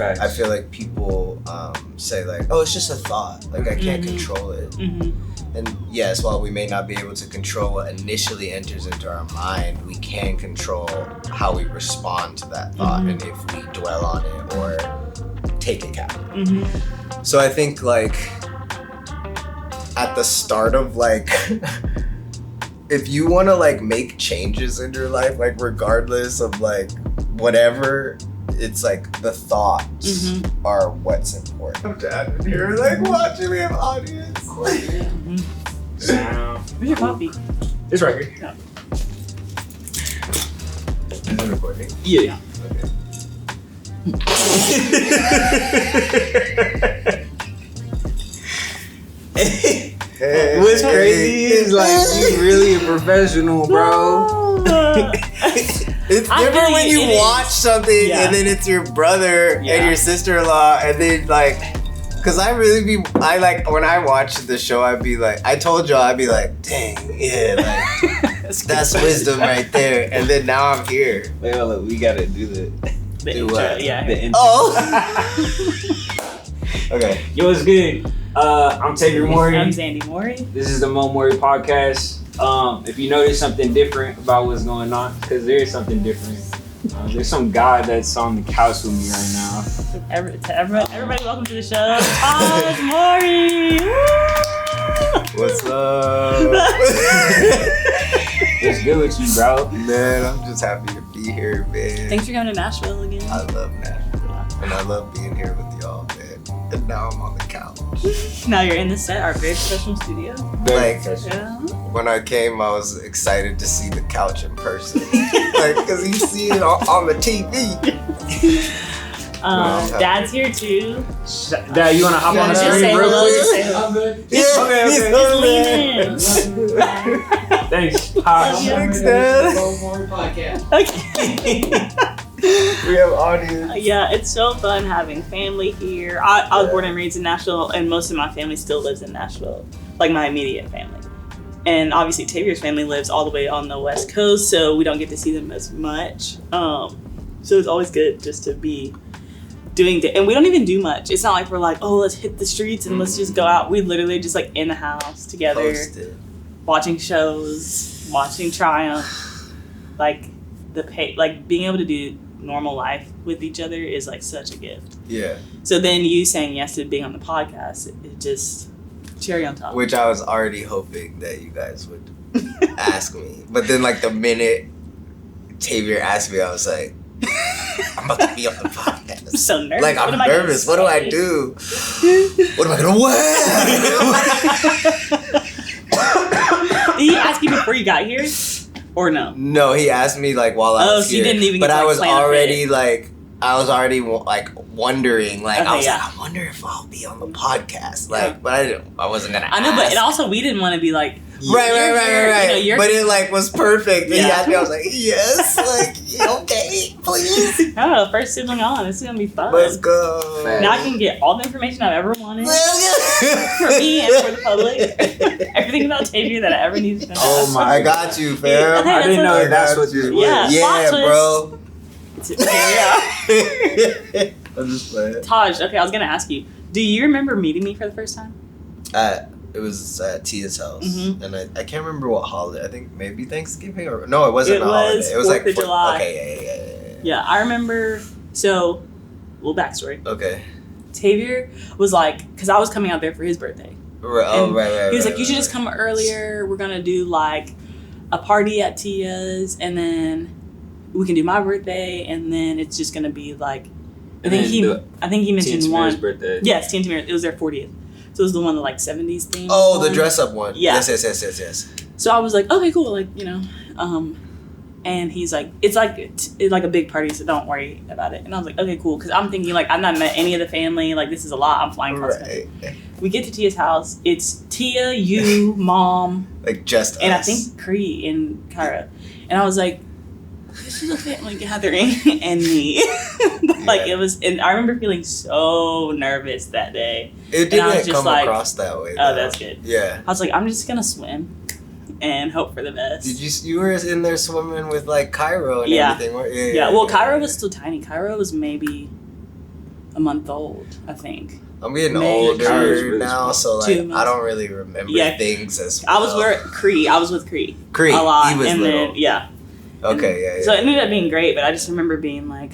Facts. I feel like people say like, oh, it's just a thought. Like I can't control it. And yes, while we may not be able to control what initially enters into our mind, we can control how we respond to that thought and if we dwell on it or take it captive. So I think like at the start of like, if you want to like make changes in your life, like regardless of like whatever, it's like the thoughts are what's important. I'm dad in here like watching, we have audience. Where's your coffee? It's right here. Yeah. Is it recording? Yeah. Hey, What's crazy is like you really a professional, bro. It's different when you watch something and then it's your brother and your sister-in-law and then like, cause I like when I watch the show I'd be like, I told y'all I'd be like, dang, yeah, like that's wisdom right there. And then now I'm here. Wait, hold up, we gotta do the intro, yeah. The intro. Oh. Okay. Yo, what's good? I'm Tavior Mowry. I'm Zandy Mowry. This is the Mowry podcast. If you notice something different about what's going on, because there is something different. There's some guy that's on the couch with me right now. To everybody, welcome to the show. Tahj, Mowry. What's up? What's good with you, bro? Man, I'm just happy to be here, man. Thanks for coming to Nashville again. I love Nashville. And I love being here with y'all, man. And now I'm on the couch. Now you're in the set, our very professional studio. Like, Yeah. when I came, I was excited to see the couch in person. Like, because you see it on the TV. Dad's here too. Dad, you want to hop on the Just screen say real hello. quick? Just say hello. I'm good. Just lean in. Thanks, Tahj. Thanks, Dad. Podcast. Okay. We have audience. Yeah, it's so fun having family here. I was born and raised in Nashville, and most of my family still lives in Nashville, like my immediate family. And obviously, Tavior's family lives all the way on the West Coast, so we don't get to see them as much. So it's always good just to be doing and we don't even do much. It's not like we're like, oh, let's hit the streets and let's just go out. We literally just like in the house together, watching shows, watching Triumph, like like being able to do normal life with each other is like such a gift. Yeah. So then you saying yes to being on the podcast, it just cherry on top. Which I was already hoping that you guys would ask me. But then like the minute Tavior asked me, I was like, I'm about to be on the podcast. I'm so nervous. Like I'm nervous. What do I do? What am I gonna wear? Did he ask you before you got here? Or no? No, he asked me like while I was so here. You didn't even but get to, I was plan already like, wondering, like, Okay, I was yeah. like, I wonder if I'll be on the podcast. Like, but I wasn't gonna I know, ask. but it also, we didn't want to be like, Right. You know, but it like was perfect. And Yeah. he asked me, I was like, yes, like, okay, please. I don't know, first sibling on, this is gonna be fun. Let's go. Now I can get all the information I've ever wanted for For me and for the public. Everything about Tavior that I ever need to know. Oh my I got you, fam. Okay, I didn't know I that's got what this you. was. Yeah, plot bro. Yeah. I'm just playing. Tahj, okay, I was gonna ask you, do you remember meeting me for the first time? It was at Tia's house, Mhm. and I can't remember what holiday. I think maybe Thanksgiving or no, it wasn't It a was holiday. It was 4th like of July. Okay, yeah. Yeah, I remember. So, little backstory. Okay. Tavior was like, because I was coming out there for his birthday. Right. He was like, you should just come earlier. We're gonna do like a party at Tia's, and then we can do my birthday, and then it's just gonna be like, I think he mentioned one. Birthday. Yes, Teen Tamira's. It was their 40th. So it was the one, the like 70s theme. Oh, the one. dress up one. Yeah. Yes. So I was like, okay, cool, like, you know, and he's like, it's like a big party, so don't worry about it. And I was like, okay, cool, because I'm thinking like I've not met any of the family, like this is a lot. I'm flying across country. We get to Tia's house. It's Tia, you, Mom, Like just and us. I think Cree and Kyra. And I was like, this is a family gathering, and me. Like it was, and I remember feeling so nervous that day. It and I was didn't just come like, across that way. Oh, though. that's good. Yeah. I was like, I'm just gonna swim and hope for the best. You were in there swimming with like Cairo and everything, weren't you? Yeah. Well, Cairo was still tiny. Cairo was maybe a month old, I think. I'm getting May. older now, so like 2 months. I don't really remember things as well. I was with Cree. Cree, a lot, he was and little. then yeah. Okay, yeah. So it ended up being great, but I just remember being like,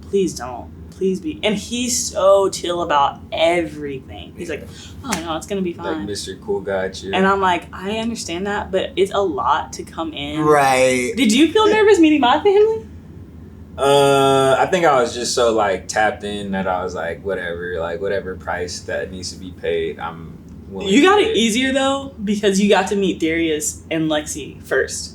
please don't. Please be. And he's so chill about everything. He's like, oh no, it's going to be fine. Like Mr. Cool Guy chill. And I'm like, I understand that, but it's a lot to come in. Right. Did you feel nervous meeting my family? I think I was just so like tapped in that I was like, whatever price that needs to be paid, I'm willing You got to it pay. easier though, because you got to meet Darius and Lexi first.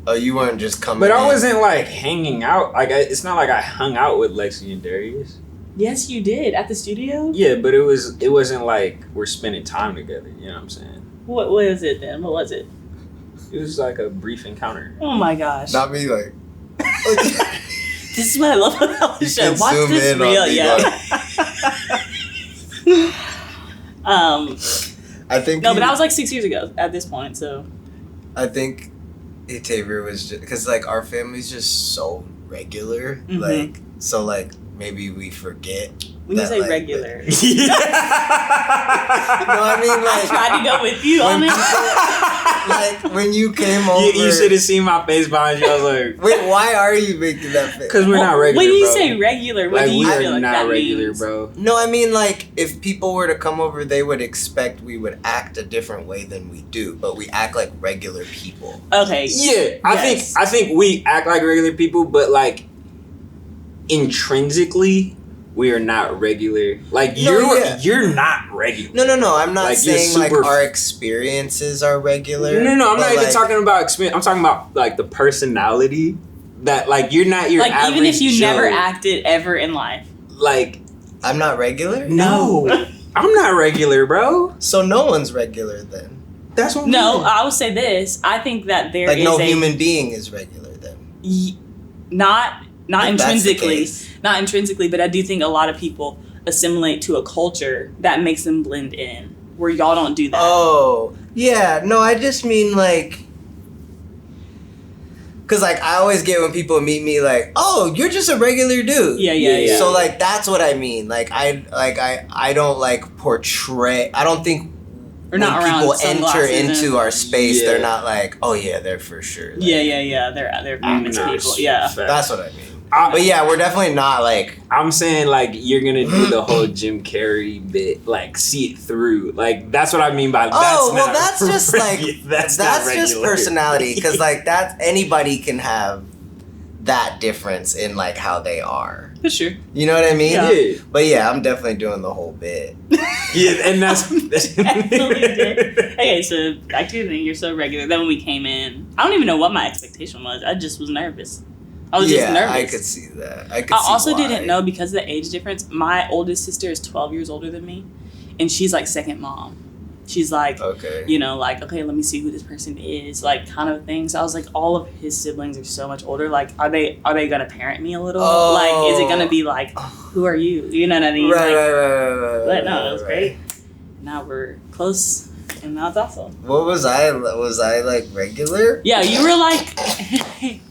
Oh, you weren't just coming But I in. wasn't like hanging out. Like it's not like I hung out with Lexi and Darius. Yes, you did at the studio. Yeah, but it wasn't like we're spending time together. You know what I'm saying? What was it then? What was it? It was like a brief encounter. Oh my gosh! Not me, like. This is what I love about the You show. can Watch zoom this in on real, me, yeah. I think. No, but that was like 6 years ago at this point. So I think Tavior was just because like our family's just so regular, Mhm. like so like maybe we forget. when you that, say like, regular, No, I mean I like tried to go with you on when it. like when you came over. You should have seen my face behind you. I was like, Wait, why are you making that face? because we're not regular. When you bro. say regular, what like do you we feel are like not that regular, means? bro. No, I mean like if people were to come over, they would expect we would act a different way than we do, but we act like regular people. Okay. Yeah, Yes. I think we act like regular people, but like intrinsically, we are not regular. Like you're not regular. No. I'm not Like, you're saying like super- our experiences are regular. No, I'm but, not even like, talking about experience. I'm talking about like the personality that like you're not your Like average even if you Joe. never acted ever in life. Like I'm not regular. no, I'm not regular, bro. So no one's regular then. That's what. No, I will say this. I think that there Like is no a human being is regular then. not If that's the intrinsically, case. not intrinsically, but I do think a lot of people assimilate to a culture that makes them blend in. Where y'all don't do that. Oh yeah, no. I just mean like. Cause like I always get when people meet me like, oh, you're just a regular dude. Yeah. So like that's what I mean. Like I don't like portray. I don't think We're when not around people enter sunglasses into and- our space, Yeah. they're not like, oh yeah, they're for sure. Like, Yeah. They're famous not people. sure. Yeah. That's what I mean. I- But yeah, we're definitely not like. I'm saying like you're gonna do the whole Jim Carrey bit, like see it through. Like that's what I mean by Oh well, not that's just like that's not just regular. personality because like that anybody can have that difference in like how they are. For sure. You know what I mean? Yeah. But yeah, I'm definitely doing the whole bit. Yeah, and that's Absolutely did. Okay, so back to the thing, you're so regular. Then when we came in, I don't even know what my expectation was. I just was nervous. I was just nervous. I could see that. I also see why. didn't know because of the age difference. My oldest sister is 12 years older than me, and she's like second mom. She's like, Okay. you know, like, okay, let me see who this person is, like, kind of thing. So I was like, all of his siblings are so much older. Like, are they gonna parent me a little? Oh. Like, is it gonna be like, who are you? You know what I mean? Right, Like, right. But no, it was great. Now we're close, and now it's awesome. What was I? Was I like regular? Yeah, you were like,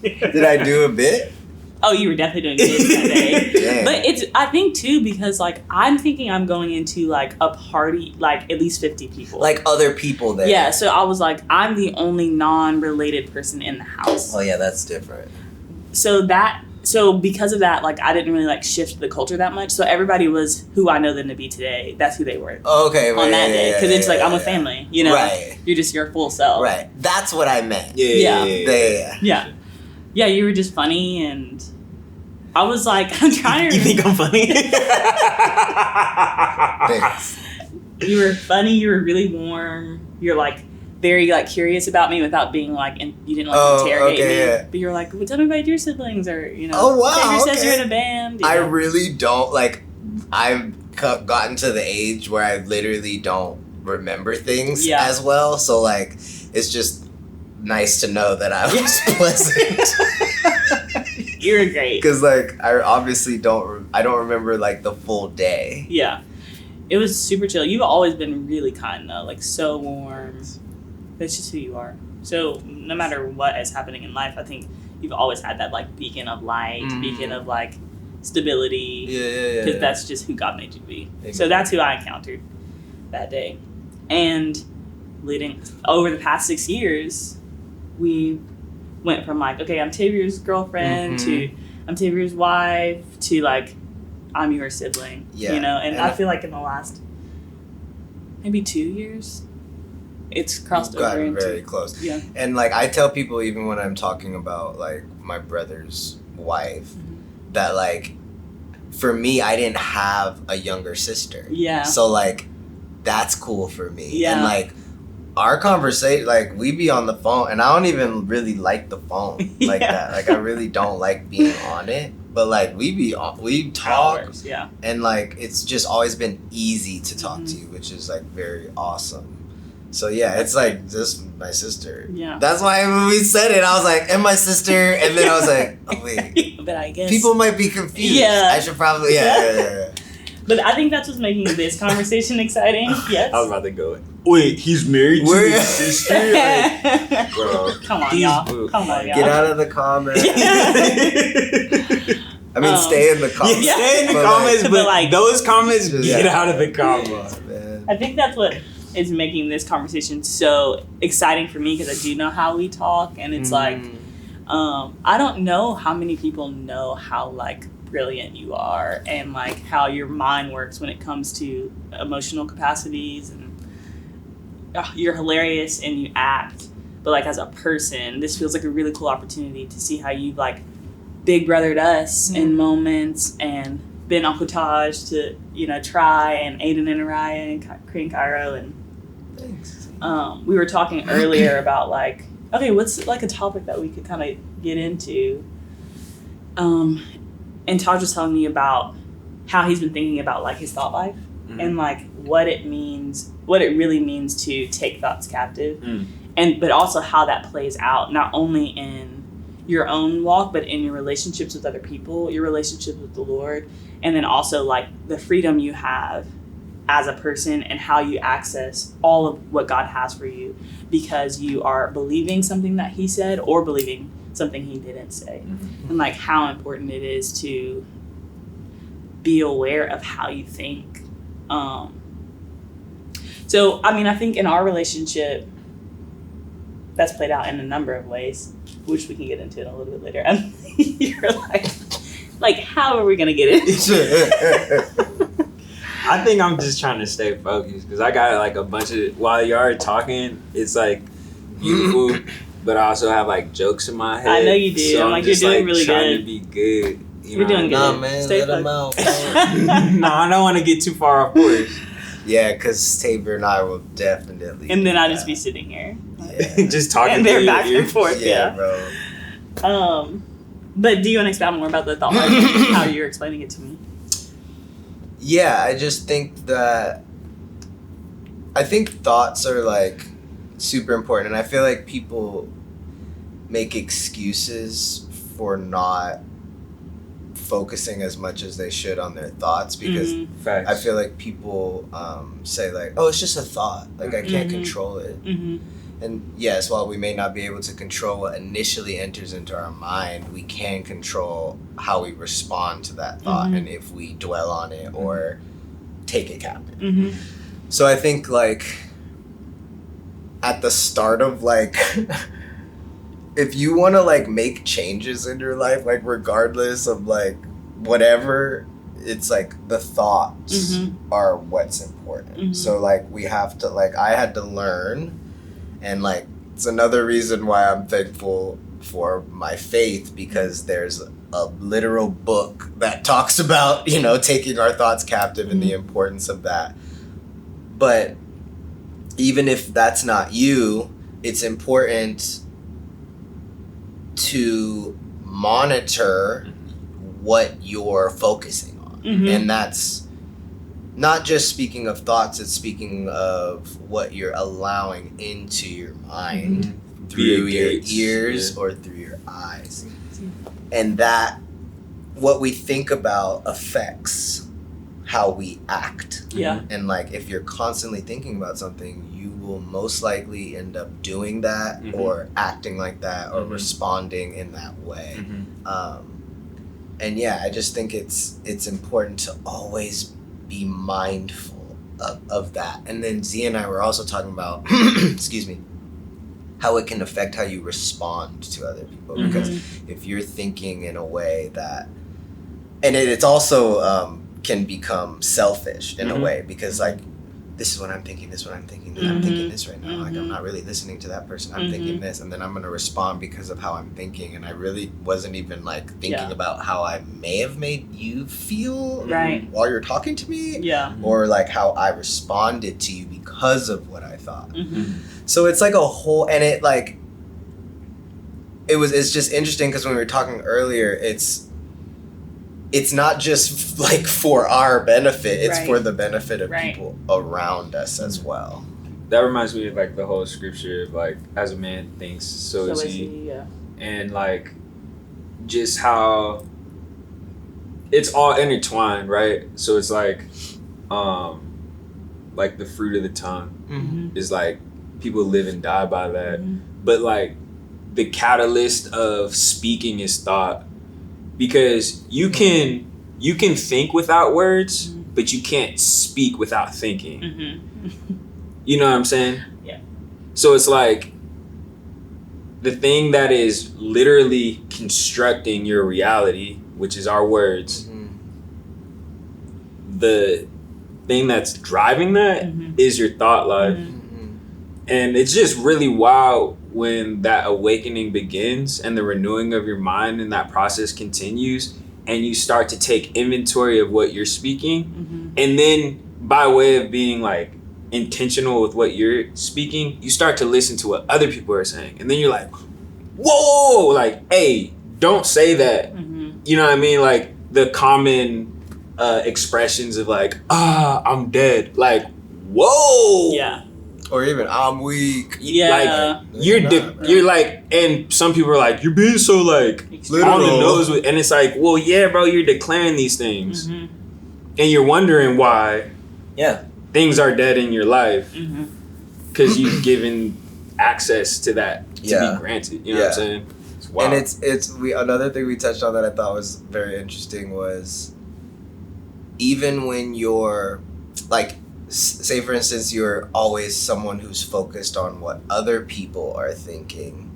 Did I do a bit? oh, you were definitely doing good that day. Dang. But it's, I think too, because like I'm thinking I'm going into like a party, like at least 50 people. Like other people there. Yeah, so I was like, I'm the only non-related person in the house. Oh yeah, that's different. So because of that, like I didn't really like shift the culture that much. So everybody was who I know them to be today. That's who they were Okay. on that day. Because it's like I'm with yeah. family, you know. Right. You're just your full self. Right. That's what I meant. Yeah. Yeah. Yeah, you were just funny, and I was like, I'm trying to. You think I'm funny? Thanks. You were funny. You were really warm. You're like very like curious about me without being like, and you didn't like interrogate okay, me. yeah. But you're like, well, tell me about your siblings, or you know. Oh, wow, Tavior says okay. you're in a band. you I know. really don't like. I've gotten to the age where I literally don't remember things Yeah. as well. So like, it's just nice to know that I was pleasant. You were great. Because like, I obviously don't. I don't remember like the full day. Yeah. It was super chill. You've always been really kind though, like so warm. That's just who you are. So no matter what is happening in life, I think you've always had that like beacon of light, Mhm. beacon of like stability. Yeah. Because that's just who God made you to be. Exactly. So that's who I encountered that day. And leading over the past 6 years, we went from like, okay, I'm Tavior's girlfriend to I'm Tavior's wife to like, I'm your sibling. Yeah. You know, and I feel like in the last maybe 2 years, it's crossed over gotten into very close. Yeah. And like I tell people, even when I'm talking about like my brother's wife, that like for me, I didn't have a younger sister. Yeah. So like that's cool for me. Yeah. And like our conversation, like we be on the phone, and I don't even really like the phone like that. Like I really don't like being on it. But like we talk, Hours, yeah. and like it's just always been easy to talk to you, which is like very awesome. So yeah, it's like just my sister. Yeah. That's why when we said it, I was like, and my sister, and then I was like, oh wait. But I guess People might be confused. Yeah. I should probably yeah. But I think that's what's making this conversation exciting. Yes. I was about to go. Wait, he's married to We're- his sister? Like, bro. Come on, y'all. Come on, y'all. Get out of the comments. I mean, stay in the comments. Yeah, stay in the But, comments, like- but but, like- those comments, Just- get yeah. out of the comments. Man. I think that's what is making this conversation so exciting for me, because I do know how we talk, and it's like, I don't know how many people know how like brilliant you are and like how your mind works when it comes to emotional capacities, and you're hilarious and you act, but like as a person, this feels like a really cool opportunity to see how you've like big brothered us in moments, and been Uncle Tahj to, you know, Try and Aiden and Araya and Korean Cairo. And Thanks. we were talking earlier about like, okay, what's like a topic that we could kind of get into? And Tahj was telling me about how he's been thinking about like his thought life and like what it really means to take thoughts captive, and but also how that plays out not only in your own walk, but in your relationships with other people, your relationships with the Lord, and then also like the freedom you have as a person and how you access all of what God has for you, because you are believing something that he said or believing something he didn't say. And like how important it is to be aware of how you think. So, I mean, I think in our relationship, that's played out in a number of ways, which we can get into in a little bit later. And you're like, how are we going to get into it? I think I'm just trying to stay focused, because I got like a bunch of, while you are talking, it's like beautiful, but I also have like jokes in my head. I know you do. So I'm like, you're doing really trying good. to be good. You're doing good. Nah, man, Stay let him out. No, I don't want to get too far off course. Yeah, because Tavior and I will definitely. And then do I'll that. just be sitting here. Yeah. Just talking And to they're your back ear. and forth, Yeah, yeah. bro. But do you want to expound more about the thought life, how you're explaining it to me? Yeah, I just think that. I think thoughts are like super important, and I feel like people make excuses for not focusing as much as they should on their thoughts, because Facts. I feel like people say like, oh, it's just a thought, like I can't control it. And yes, while we may not be able to control what initially enters into our mind, we can control how we respond to that thought and if we dwell on it or take it captive. So I think like at the start of like if you want to like make changes in your life, like regardless of like whatever, it's like the thoughts are what's important. So like we have to like, I had to learn, and like it's another reason why I'm thankful for my faith, because there's a literal book that talks about, you know, taking our thoughts captive and the importance of that. But even if that's not you, it's important to monitor what you're focusing on. And that's not just speaking of thoughts, it's speaking of what you're allowing into your mind through your ears or through your eyes. And that what we think about affects how we act. Yeah. And like if you're constantly thinking about something, you will most likely end up doing that or acting like that or responding in that way. yeah, I just think it's important to always be mindful of that. And then Z and I were also talking about, excuse me, how it can affect how you respond to other people. Because if you're thinking in a way that, and it's also can become selfish in a way, because like, this is what I'm thinking, this is what I'm thinking, I'm thinking this right now. Like, I'm not really listening to that person, I'm thinking this, and then I'm gonna respond because of how I'm thinking, and I really wasn't even like thinking about how I may have made you feel while you're talking to me, or like how I responded to you because of what I thought. So it's like a whole, and it like, it's just interesting because when we were talking earlier, it's not just like for our benefit, it's for the benefit of people around us as well. That reminds me of like the whole scripture of like, as a man thinks, so is he. And like, just how it's all intertwined, right? So it's like the fruit of the tongue is like, people live and die by that. But like, the catalyst of speaking is thought. Because you can think without words, but you can't speak without thinking. You know what I'm saying? Yeah. So it's like, the thing that is literally constructing your reality, which is our words, the thing that's driving that is your thought life. And it's just really wild when that awakening begins and the renewing of your mind and that process continues, and you start to take inventory of what you're speaking. And then by way of being like intentional with what you're speaking, you start to listen to what other people are saying. And then you're like, whoa, like, hey, don't say that. You know what I mean? Like the common expressions of like, I'm dead. Like, whoa. Yeah. Or even, I'm weak. Yeah. Like, you're like, and some people are like, you're being so like on the nose with, and it's like, well, yeah, bro, you're declaring these things. And you're wondering why things are dead in your life. Because you've given access to that to be granted. You know what I'm saying? It's wild. And another thing we touched on that I thought was very interesting was, even when you're like, say for instance, you're always someone who's focused on what other people are thinking,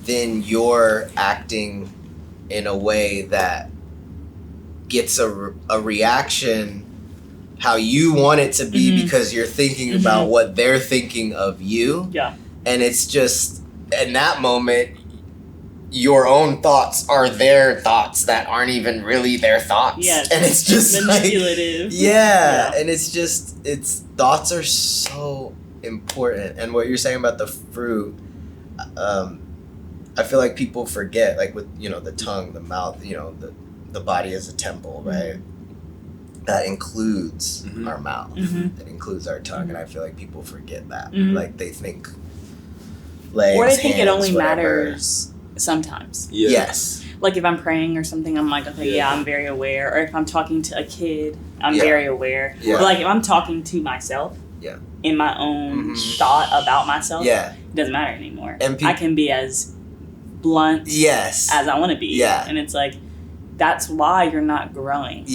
then you're acting in a way that gets a reaction how you want it to be because you're thinking about what they're thinking of you. And it's just, in that moment, your own thoughts are their thoughts that aren't even really their thoughts. And it's just manipulative. Like, and it's thoughts are so important. And what you're saying about the fruit, I feel like people forget, like with, the tongue, the mouth, the body as a temple, right? That includes our mouth. That includes our tongue. And I feel like people forget that. Like they think legs, or they think hands, it only whatever. Matters sometimes. Yes. Like if I'm praying or something, I'm like, okay, I'm very aware. Or if I'm talking to a kid, I'm very aware. But like if I'm talking to myself in my own thought about myself, it doesn't matter anymore. And I can be as blunt as I want to be. And it's like, that's why you're not growing.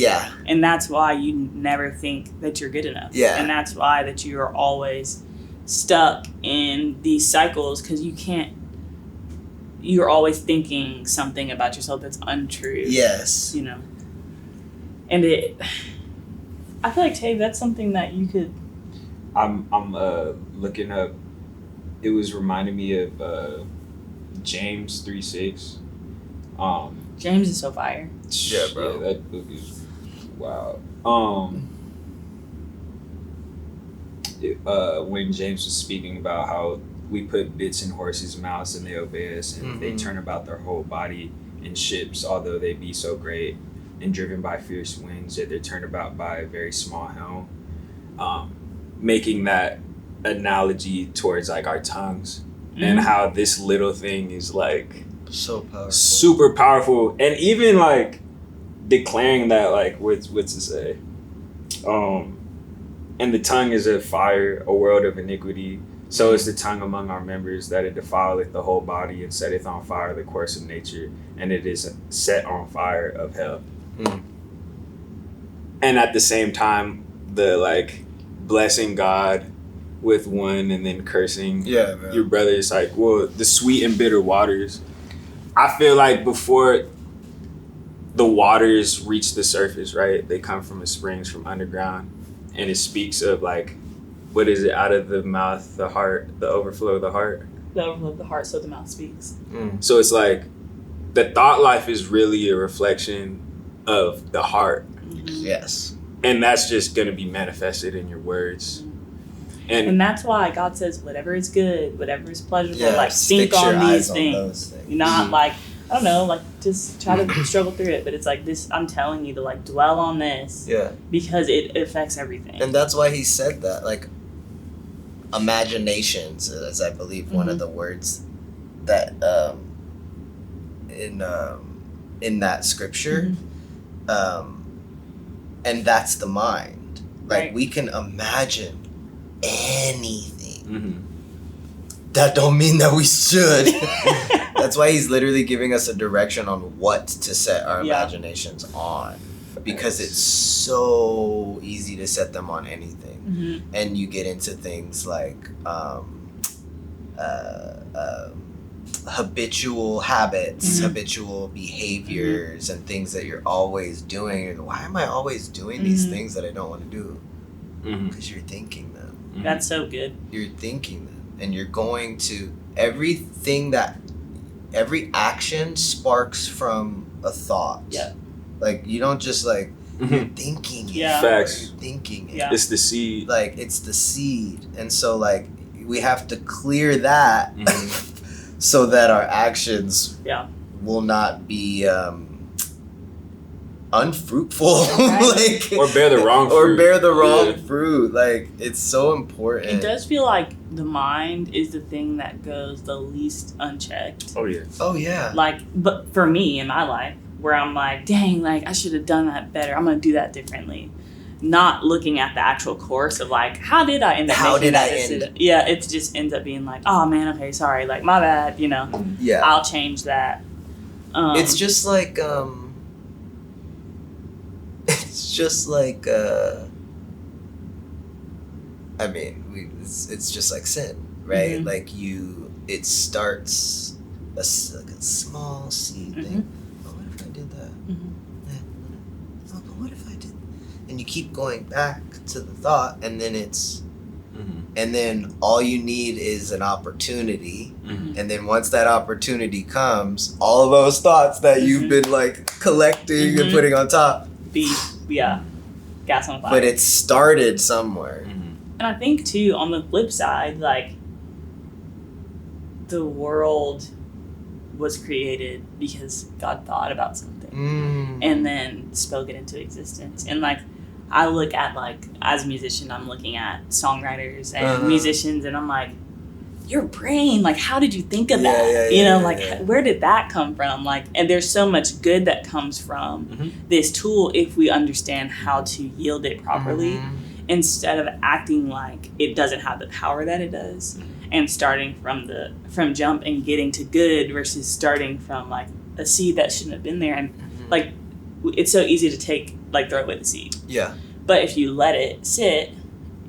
And that's why you never think that you're good enough. And that's why that you're always stuck in these cycles, because you're always thinking something about yourself that's untrue. And I feel like, Tav, that's something that you could. I'm looking up. It was reminding me of James 3:6. James is so fire. Yeah, bro. Yeah, that book is wow. When James was speaking about how we put bits in horses' mouths and they obey us, and they turn about their whole body in ships, although they be so great and driven by fierce winds, yet they're turned about by a very small helm. Making that analogy towards like our tongues and how this little thing is like so powerful, super powerful, and even like declaring that, like what's to say, and the tongue is a fire, a world of iniquity. So is the tongue among our members, that it defileth the whole body and setteth on fire the course of nature, and it is set on fire of hell. And at the same time, the like blessing God with one and then cursing your brother is like, well, the sweet and bitter waters. I feel like before the waters reach the surface, right? They come from the springs from underground, and it speaks of like, what is it? Out of the mouth, the heart, the overflow of the heart. The overflow of the heart, so the mouth speaks. So it's like the thought life is really a reflection of the heart. Yes. And that's just going to be manifested in your words. And that's why God says, whatever is good, whatever is pleasurable, like stick think on these on things. Not like, I don't know, like just try to struggle through it. But it's like this, I'm telling you to like dwell on this. Yeah. Because it affects everything. And that's why he said that. Like, imaginations is, I believe, one of the words that in that scripture. And that's the mind. Like, we can imagine anything. That don't mean that we should. That's why he's literally giving us a direction on what to set our imaginations on, because it's so easy to set them on anything. And you get into things like habitual habits, habitual behaviors, and things that you're always doing. And why am I always doing these things that I don't want to do? Because you're thinking them. That's so good. You're thinking them, and you're going to every action sparks from a thought. Like, you don't just like you're thinking it. Facts. You're thinking it. It's the seed. Like, it's the seed. And so like we have to clear that so that our actions will not be unfruitful. Like, or bear the wrong fruit. Or bear the wrong fruit. Like, it's so important. It does feel like the mind is the thing that goes the least unchecked. Oh yeah. Like, but for me in my life, where I'm like, dang, like I should have done that better. I'm gonna do that differently. Not looking at the actual course of like, how did I end up making that decision? Yeah, it just ends up being like, oh man, okay, sorry, like my bad, you know. Yeah. I'll change that. It's just like I mean, it's just like sin, right? Like it starts like a small seed thing. Oh, what if I did that? Oh, but what if I did? And you keep going back to the thought, and then and then all you need is an opportunity. And then once that opportunity comes, all of those thoughts that you've been like collecting and putting on top. Gas on fire. But it started somewhere. And I think too, on the flip side, like the world was created because God thought about something and then spoke it into existence. And like I look at, like, as a musician, I'm looking at songwriters and musicians, and I'm like, your brain, like, how did you think of that? You know, where did that come from? Like, and there's so much good that comes from this tool if we understand how to yield it properly, instead of acting like it doesn't have the power that it does, and starting from jump and getting to good versus starting from like a seed that shouldn't have been there. And like, it's so easy to throw away the seed. Yeah. But if you let it sit,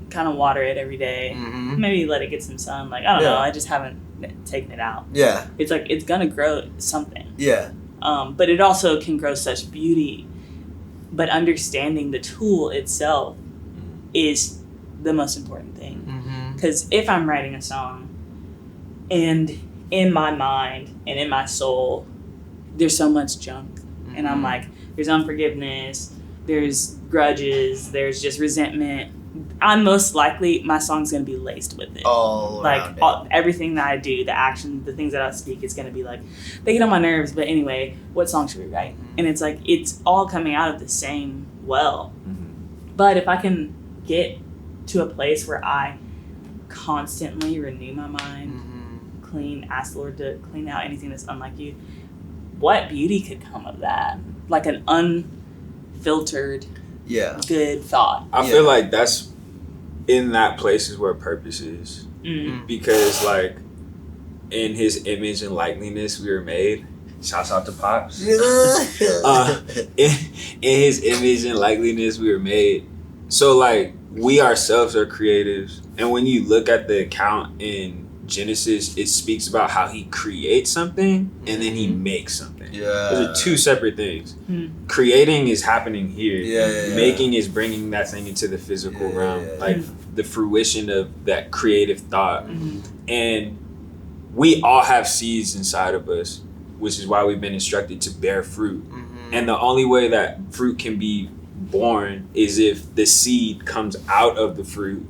kind of water it every day, maybe let it get some sun. Like, I don't know, I just haven't taken it out. Yeah. It's like, it's gonna grow something. Yeah. But it also can grow such beauty. But understanding the tool itself is the most important thing. Because if I'm writing a song and in my mind and in my soul, there's so much junk. And I'm like, there's unforgiveness, there's grudges, there's just resentment. I'm most likely, my song's going to be laced with it. All around it. Everything that I do, the action, the things that I speak, is going to be like, they get on my nerves, but anyway, what song should we write? And it's like, it's all coming out of the same well. But if I can get to a place where I constantly renew my mind, ask the Lord to clean out anything that's unlike you, what beauty could come of that? Like an unfiltered, good thought. I feel like that's in that place is where purpose is. because like in his image and likeness we were made. Shouts out to Pops. In his image and likeness we were made. So like we ourselves are creatives, and when you look at the account in Genesis, it speaks about how he creates something and then he makes something. Yeah. Those are two separate things. Creating is happening here. Making is bringing that thing into the physical realm. Like the fruition of that creative thought. And we all have seeds inside of us, which is why we've been instructed to bear fruit. And the only way that fruit can be born is if the seed comes out of the fruit,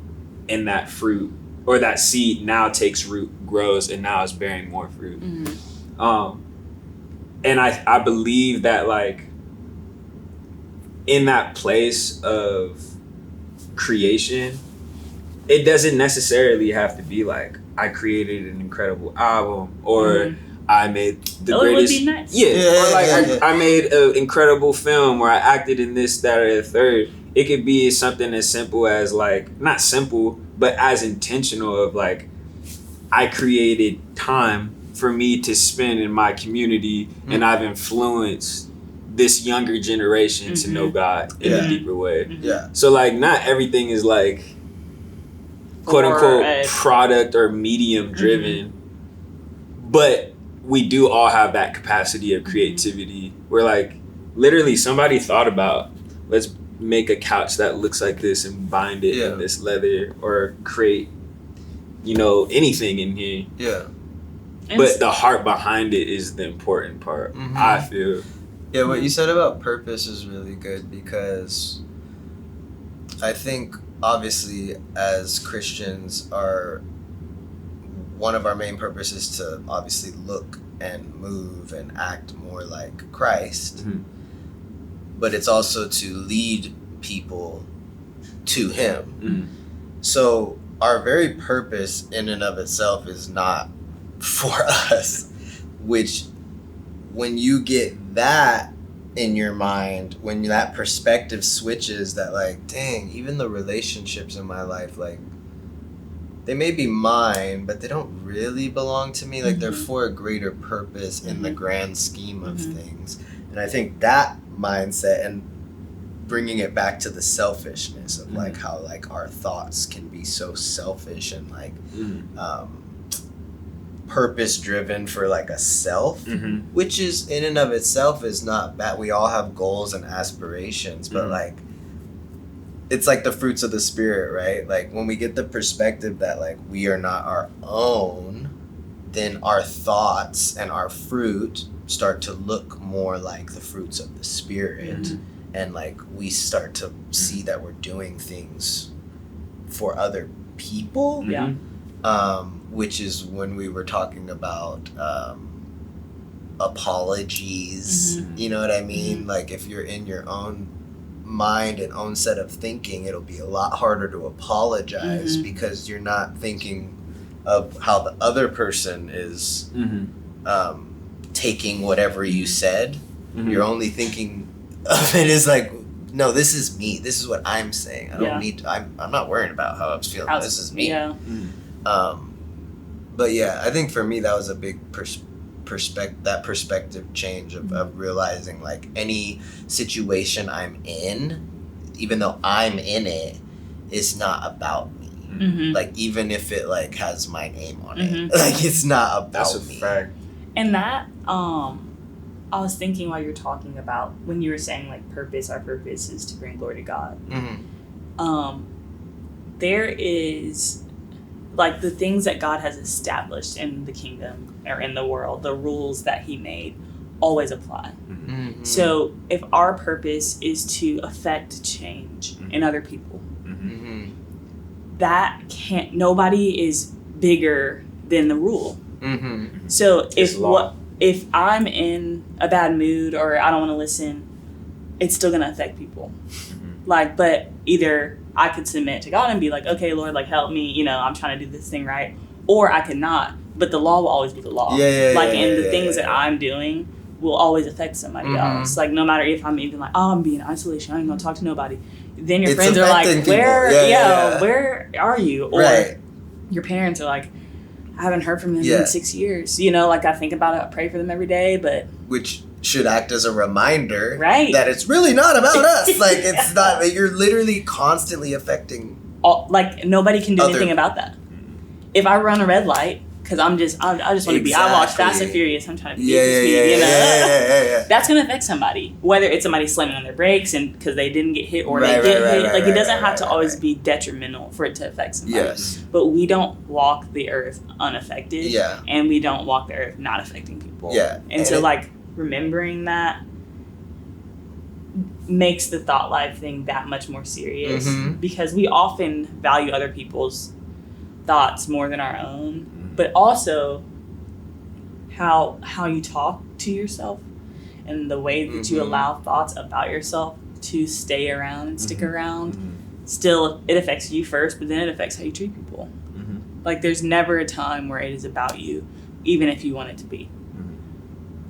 and that fruit or that seed now takes root, grows, and now is bearing more fruit. And I believe that like in that place of creation, it doesn't necessarily have to be like I created an incredible album or I made the greatest. Would be nice. Or like I made an incredible film where I acted in this, that, or the third. It could be something as simple as like, not simple, but as intentional of like, I created time for me to spend in my community and I've influenced this younger generation to know God in a deeper way. So like not everything is like quote unquote product or medium driven, but we do all have that capacity of creativity where like literally somebody thought about, let's make a couch that looks like this and bind it in this leather or create, you know, anything in here. But the heart behind it is the important part, I feel. What you said about purpose is really good because I think obviously as Christians one of our main purposes is to obviously look and move and act more like Christ, but it's also to lead people to him. So our very purpose in and of itself is not for us, which when you get that in your mind, when that perspective switches, that like, dang, even the relationships in my life, like they may be mine, but they don't really belong to me. Like they're for a greater purpose in the grand scheme of things. And I think that mindset and bringing it back to the selfishness of like how like our thoughts can be so selfish and like purpose driven for like a self, which is in and of itself is not bad. We all have goals and aspirations, but like it's like the fruits of the spirit, right? Like when we get the perspective that like we are not our own, then our thoughts and our fruit start to look more like the fruits of the spirit. And like we start to see that we're doing things for other people. Which is when we were talking about apologies, you know what I mean? Like if you're in your own mind and own set of thinking, it'll be a lot harder to apologize because you're not thinking of how the other person is taking whatever you said. You're only thinking of it as like, no, this is me. This is what I'm saying. I don't need. I'm not worrying about how I'm feeling. This is me. But yeah, I think for me that was a big perspective change of realizing like any situation I'm in, even though I'm in it, is not about me. Like even if it like has my name on it, like it's not about That's a me. fact. And that I was thinking while you were talking about when you were saying like purpose, our purpose is to bring glory to God. There is like the things that God has established in the kingdom or in the world, the rules that he made always apply. So if our purpose is to affect change in other people, that nobody is bigger than the rule. So if I'm in a bad mood or I don't want to listen, it's still gonna affect people. Like, but either I could submit to God and be like, okay, Lord, like help me, you know, I'm trying to do this thing right, or I could not. But the law will always be the law. The things that I'm doing will always affect somebody else. Like no matter if I'm even like, oh, I'm being in isolation, I ain't gonna talk to nobody. Then your friends are like, where are you? Or your parents are like, I haven't heard from them in 6 years. You know, like I think about it, I pray for them every day, but... Which should act as a reminder that it's really not about us. Like, it's not, like, you're literally constantly affecting... Like, nobody can do anything about that. If I run a red light, because I just want to be... I watch Fast and Furious, I'm trying to be speed, you know? Yeah. That's going to affect somebody. Whether it's somebody slamming on their brakes and because they didn't get hit or they get hit. Like, it doesn't have to always be detrimental for it to affect somebody. Yes. But we don't walk the earth unaffected. Yeah. And we don't walk the earth not affecting people. Yeah. And so, like, remembering that makes the thought life thing that much more serious. Because we often value other people's thoughts more than our own. But also how you talk to yourself and the way that you allow thoughts about yourself to stay around and stick around. Still, it affects you first, but then it affects how you treat people. Like, there's never a time where it is about you, even if you want it to be.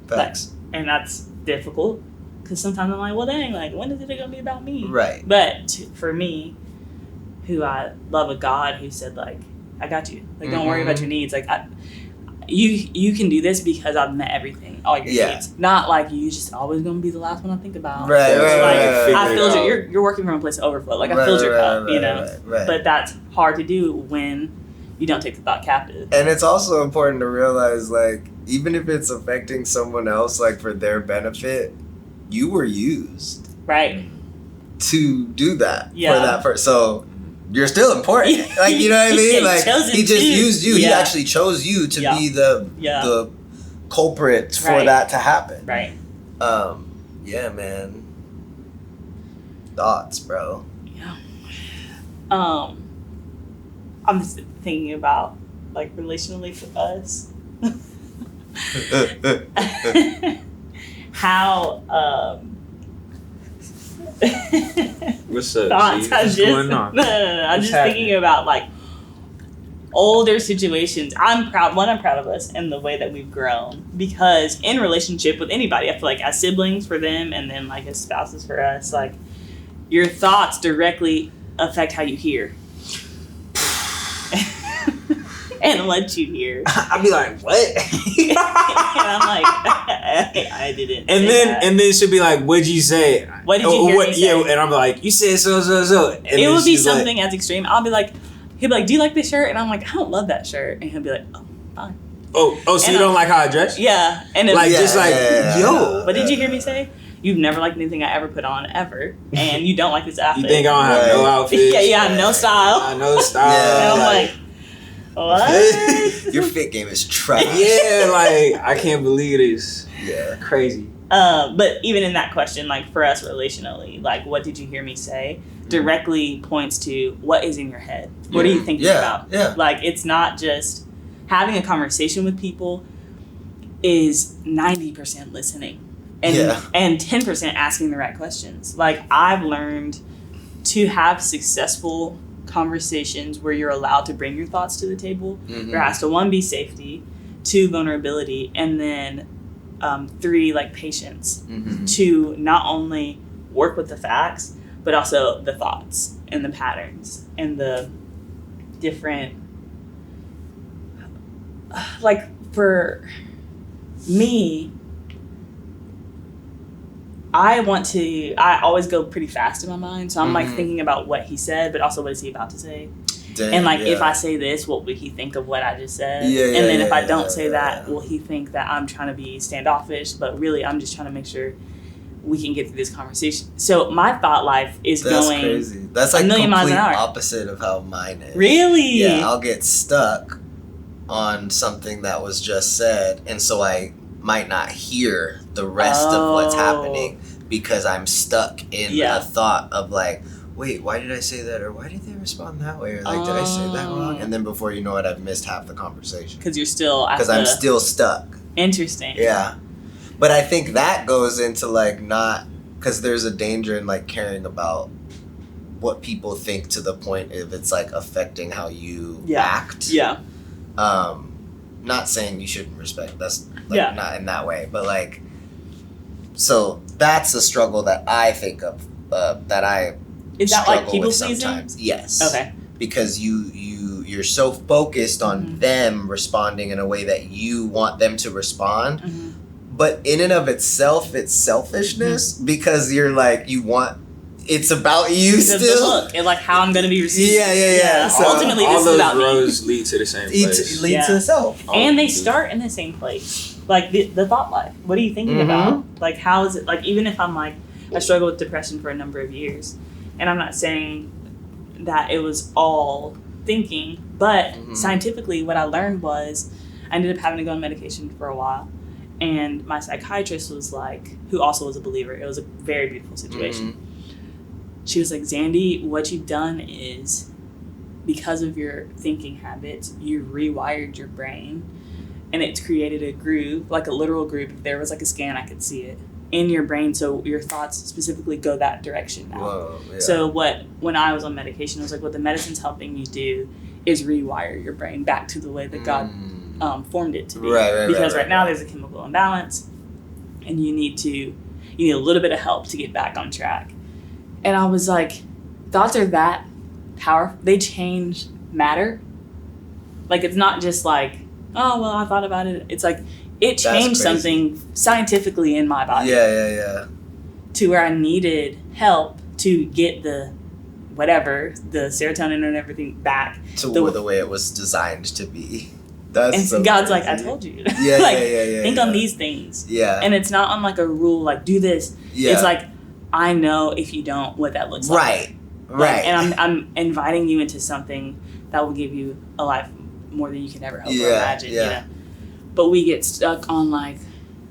Facts. And that's difficult, because sometimes I'm like, well, dang, like, when is it going to be about me? Right. But for me, who I love a God who said, like, I got you. Like, don't worry about your needs. Like, you can do this because I've met everything, all your needs. Not like you just always gonna be the last one I think about. Right. I filled you're working from a place of overflow. Like, I filled your cup, you know. Right. But that's hard to do when you don't take the thought captive. And it's also important to realize, like, even if it's affecting someone else, like, for their benefit, you were used. Right. To do that. Yeah. For that person. So you're still important. Like, you know what I mean? Like, he just used you. Yeah. He actually chose you to be the culprit for that to happen. Right. Yeah, man. Thoughts, bro. Yeah. I'm just thinking about, like, relationally for us. How what's up? Thoughts. What's going on? No. I'm just thinking about, like, older situations. I'm proud of us and the way that we've grown, because in relationship with anybody, I feel like as siblings for them, and then, like, as spouses for us, like, your thoughts directly affect how you hear. And what you hear. I'd be like, what? And I'm like, I didn't. And then she'll be like, what'd you say? What did you hear me say? Yeah, and I'm like, you said so. And it would be something as extreme. I'll be like, he'll be like, do you like this shirt? And I'm like, I don't love that shirt. And he'll be like, oh, fine. Oh, so you don't like how I dress? Yeah. And like, yo. What did you hear me say? You've never liked anything I ever put on, ever. And you don't like this outfit. You think I don't have no outfit? Yeah, I have no style. I have no style. And I'm like, what? Your fit game is trash. Yeah, like, I can't believe this. Yeah. Crazy. But even in that question, like, for us relationally, like, what did you hear me say? Directly points to what is in your head. What are you thinking about? Yeah. Like, it's not just having a conversation with people is 90% listening and 10% asking the right questions. Like, I've learned to have successful conversations where you're allowed to bring your thoughts to the table. There has to, 1, be safety, 2, vulnerability, and then 3, like, patience to not only work with the facts, but also the thoughts and the patterns and the different, like, for me, I always go pretty fast in my mind. So I'm like thinking about what he said, but also what is he about to say? And like, if I say this, what would he think of what I just said? And then if I don't say that, will he think that I'm trying to be standoffish? But really, I'm just trying to make sure we can get through this conversation. So my thought life is going crazy. That's like a million miles an hour. Opposite of how mine is. Really? Yeah, I'll get stuck on something that was just said, and so I might not hear the rest of what's happening because I'm stuck in a thought of, like, wait, why did I say that? Or why did they respond that way? Or, like, did I say that wrong? And then before you know it, I've missed half the conversation. Because you're still I'm still stuck. Interesting. Yeah. But I think that goes into, like, not... Because there's a danger in, like, caring about what people think to the point if it's, like, affecting how you act. Yeah. Not saying you shouldn't respect. That's, like, not in that way. But, like... So, that's a struggle that I think of. That I... Is that like people pleasing? Yes. Okay. Because you're so focused on them responding in a way that you want them to respond. But in and of itself, it's selfishness because you're like, it's about you still. Look, and like how I'm going to be received. Yeah. So ultimately, all this is about those me. roads lead to the same place. Lead to the self. And they start in the same place. Like the thought life. What are you thinking about? Like, how is it? Like, even if I'm like, I struggled with depression for a number of years. And I'm not saying that it was all thinking, but scientifically, what I learned was I ended up having to go on medication for a while. And my psychiatrist was like, who also was a believer, it was a very beautiful situation. She was like, Zandy, what you've done is, because of your thinking habits, you've rewired your brain, and it's created a groove, like a literal groove. If there was like a scan, I could see it in your brain, so your thoughts specifically go that direction now. Whoa, yeah. So when I was on medication, I was like, what the medicine's helping you do is rewire your brain back to the way that God formed it to be. Because right now there's a chemical imbalance, and you need a little bit of help to get back on track. And I was like, thoughts are that powerful. They change matter. Like, it's not just like, oh, well, I thought about it. It's like, it changed something scientifically in my body. Yeah. To where I needed help to get the serotonin and everything back. To the way it was designed to be. That's and so God's crazy. like, I told you. Yeah, like, yeah. Think on these things. Yeah. And it's not on like a rule, like, do this. Yeah. It's like, I know if you don't, what that looks like. Right. And I'm inviting you into something that will give you a life more than you can ever hope or imagine. Yeah. You know? But we get stuck on like,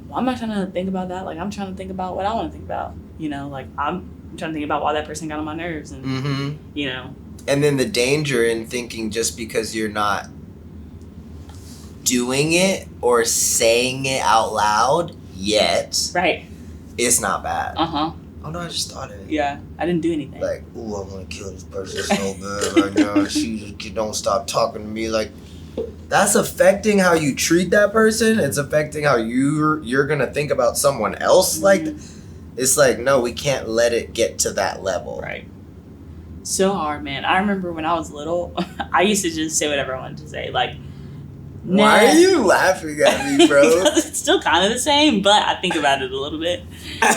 well, I'm not trying to think about that. Like, I'm trying to think about what I want to think about. You know, like, I'm trying to think about why that person got on my nerves. And, you know. And then the danger in thinking just because you're not doing it or saying it out loud yet. Right. It's not bad. Oh, no, I just thought of it. Yeah, I didn't do anything. Like, ooh, I want to kill this person so good right now. She just don't stop talking to me. Like, that's affecting how you treat that person. It's affecting how you're gonna think about someone else. Like, it's like, no, we can't let it get to that level. Right. So hard, man. I remember when I was little, I used to just say whatever I wanted to say. Like, why are you laughing at me, bro? Because it's still kind of the same, but I think about it a little bit. But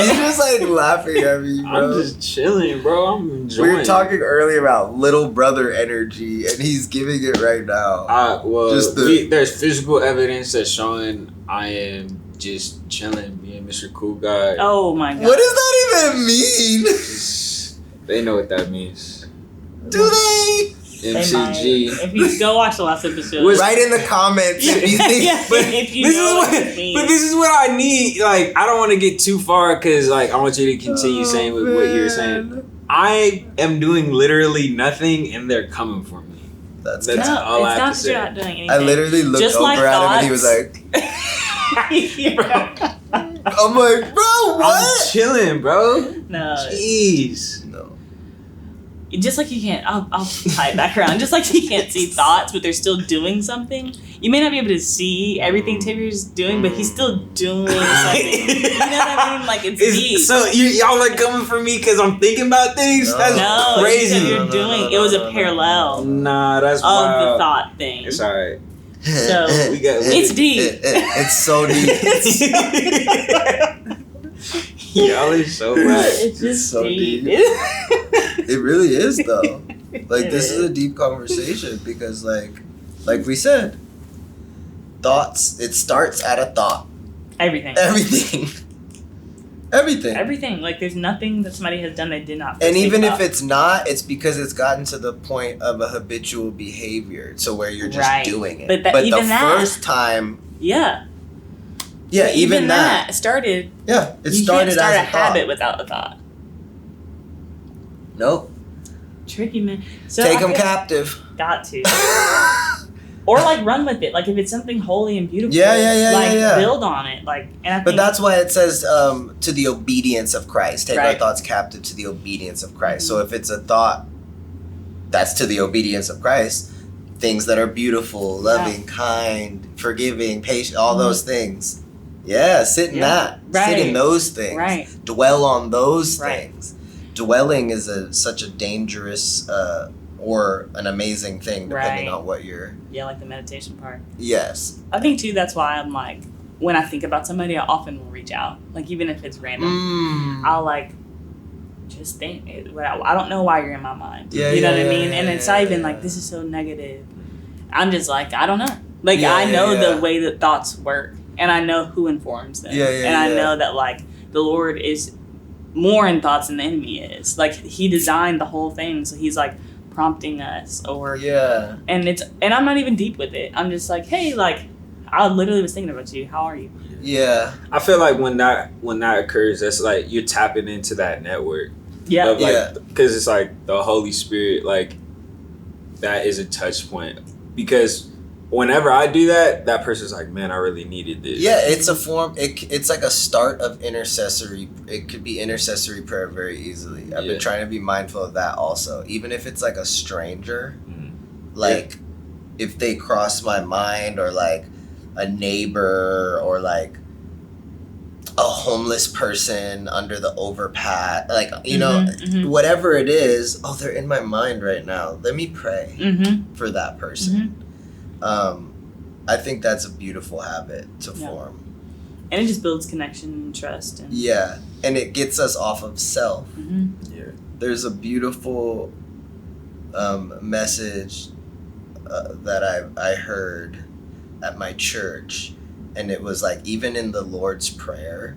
You're just like laughing at me, bro. I'm just chilling, bro. I'm enjoying. We were talking earlier about little brother energy, and he's giving it right now. There's physical evidence that's showing I am just chilling, being Mr. Cool Guy. Oh my god. What does that even mean? They know what that means. Do they? MCG. If you go watch the last episode, Write in the comments if you think. But if you know what it means. But this is what I need. Like, I don't want to get too far because, like, I want you to continue saying what you were saying. I am doing literally nothing, and they're coming for me. That's all I have to say. You're not doing anything. I literally looked Just over at him, and he was like, I'm like, bro, what? I'm chilling, bro. No. Jeez. No. Just like you can't, I'll tie it back around. Just like you can't see thoughts, but they're still doing something. You may not be able to see everything Tavier's doing, but he's still doing something. You know what I mean? Like, it's deep. So y'all are coming for me because I'm thinking about things? That's crazy. You're doing. It was a parallel. Nah, that's of wild. the thought thing. It's alright. So it's deep. It's so deep. Y'all are so right. It's just so deep. It really is, though. Like, this is a deep conversation because, like we said, thoughts. It starts at a thought. Everything. Like, there's nothing that somebody has done they did not. And even if it's not, it's because it's gotten to the point of a habitual behavior, to where you're just doing it. But the first time, even that started. Yeah, it you started can't start as a habit without a thought. Nope. Tricky, man. So take them captive. Got to. Or like run with it. Like if it's something holy and beautiful. Yeah. Build on it. Like, and I think, but that's why it says to the obedience of Christ. Take our thoughts captive to the obedience of Christ. So if it's a thought that's to the obedience of Christ, things that are beautiful, loving, kind, forgiving, patient, all those things. Yeah, sit in that. Sit in those things. Dwell on those things. Dwelling is such a dangerous or an amazing thing, depending Right. on what you're. Yeah, like the meditation part. Yes. I think too. That's why I'm like, when I think about somebody, I often will reach out. Like even if it's random, I'll like just think. I don't know why you're in my mind. Yeah, you know what I yeah, mean? yeah, And it's yeah, not even yeah. like this is so negative. I'm just like, I don't know. Like Yeah, I know yeah, yeah. the way that thoughts work, and I know who informs them. Yeah, yeah, and I yeah. know that like the Lord is more in thoughts than the enemy is. Like he designed the whole thing, so he's like prompting us or Yeah. and I'm not even deep with it. I'm just like, hey, like I literally was thinking about you. How are you? Yeah. I feel like when that occurs, that's like you're tapping into that network. Yeah. Of like, Yeah. because it's like the Holy Spirit, like that is a touch point. Because whenever I do that, that person's like, man, I really needed this. Yeah, it's a form. It's like a start of intercessory. It could be intercessory prayer very easily. I've Yeah. been trying to be mindful of that also. Even if it's like a stranger, Mhm. like if they cross my mind, or like a neighbor, or like a homeless person under the overpass, like you know, Mhm. whatever it is. Oh, they're in my mind right now. Let me pray Mm-hmm. for that person. I think that's a beautiful habit to Yeah. form. And it just builds connection and trust. And Yeah, and it gets us off of self. Mhm. Yeah. There's a beautiful message that I heard at my church, and it was like, even in the Lord's Prayer,